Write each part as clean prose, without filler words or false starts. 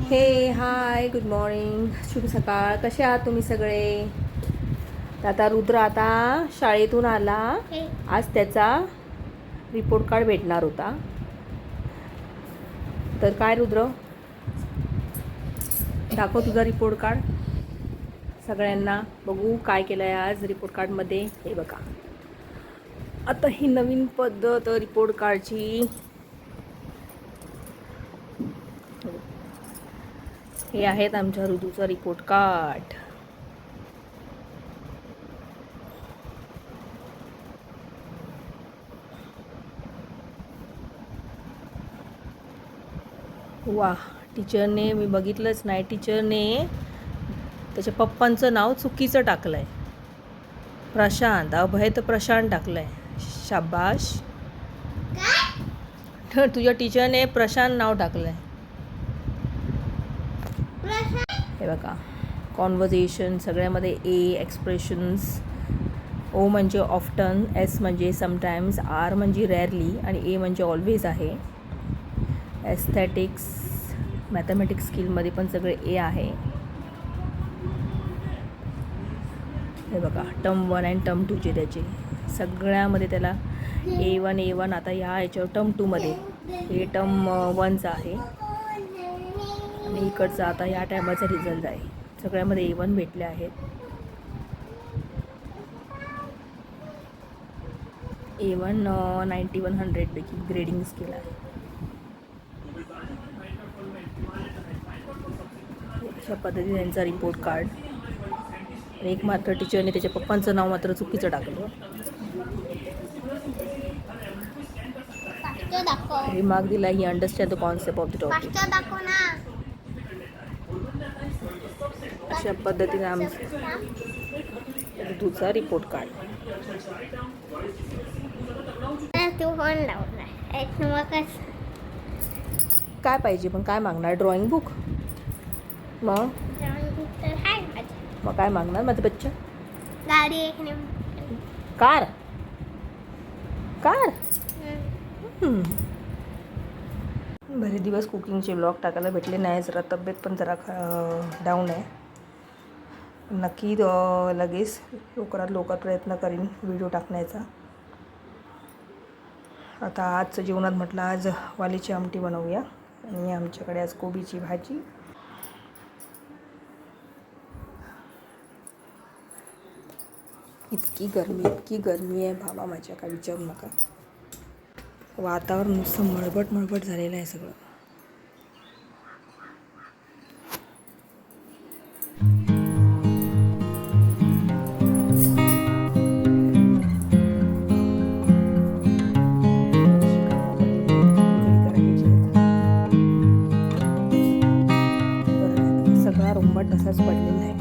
हे hi good morning, शुभ सकाळ. कसे आहात तुम्ही सगळे? तर आता रुद्र आता शाळेतून आला. आज त्याचा रिपोर्ट कार्ड भेटणार होता. तर काय रुद्र, दाखव तुझा रिपोर्ट कार्ड सगळ्यांना बघू. काय केलं आहे आज रिपोर्ट कार्डमध्ये हे बघा. आता ही नवीन पद्धत रिपोर्ट कार्डची. हे आहेत आमच्या ऋतूचा रिपोर्ट कार्ड. वा, टीचरने, मी बघितलंच नाही, टीचरने त्याच्या पप्पांचं नाव चुकीचं टाकलं आहे. प्रशांत, अभय तर प्रशांत टाकलं आहे. शाबाश. तुझ्या टीचरने प्रशांत नाव टाकलं आहे. हे बघा, कॉन्व्हर्सेशन सगळ्यामध्ये ए, एक्सप्रेशन्स, ओ म्हणजे ऑफ्टन, एस म्हणजे समटाईम्स, आर म्हणजे रेअरली आणि ए म्हणजे ऑलवेज आहे. एस्थेटिक्स, मॅथमॅटिक्स स्किलमध्ये पण सगळे ए आहे. हे बघा, टर्म 1 आणि टर्म 2चे त्याचे सगळ्यामध्ये त्याला A1 आता ह्या याच्यावर टर्म 2मध्ये हे टर्म 1चा आहे आणि इकडचा आता ह्या टायमाचा रिझल्ट आहे. सगळ्यामध्ये A1 भेटले आहेत. A1 9100 पैकी ग्रेडिंग स्केल आहे. अशा पद्धतीने त्यांचा रिपोर्ट कार्ड. एक मात्र टीचरने त्याच्या पप्पांचं नाव मात्र चुकीचं टाकलं. रिमार्क दिला, he understand the concept of the topic. अशा पद्धतीने आमचा ऋतूचा रिपोर्ट कार्ड. काय पाहिजे पण काय मागणार? Drawing book? मग काय मागणार माझं बच्चा? गाडी, कार. कार. बरे दिवस कुकिंगचे ब्लॉग टाकायला भेटले नाही. जरा तब्येत पण जरा डाऊन आहे. नक्की लगेच लवकरात प्रयत्न करीन व्हिडिओ टाकण्याचा. आता आजचं जेवणात म्हटलं आज वालीची आमटी बनवूया आणि आमच्याकडे आज कोबीची भाजी. इतकी गरमी आहे बाबा माझ्या, काय विचारू नका. वातावरण नुसतं मळबट झालेलं आहे सगळं. सगळा रोंबाट तसाच पडलेला आहे.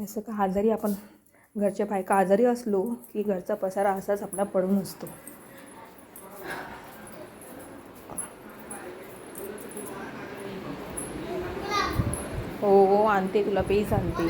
असं का आजारी आपण घरच्या बायका आजारी असलो की घरचा पसारा असाच आपला पडून असतो. हो आणते, तुला पेज आणते.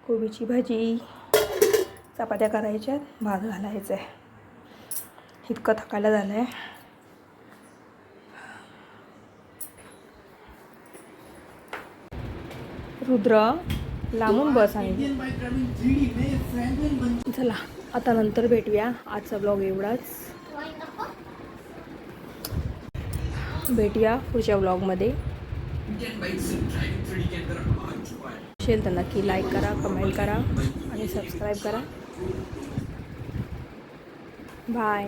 कोबीची भाजी, चपात्या करायच्यात, भात घालायचं आहे. इतकं थकायला झालं आहे. रुद्र लांबून बस आहे. चला आता नंतर भेटूया. आजचा ब्लॉग एवढाच. भेटूया पुढच्या ब्लॉगमध्ये. असेल तर नक्की लाईक करा, कमेंट करा आणि सबस्क्राईब करा. बाय.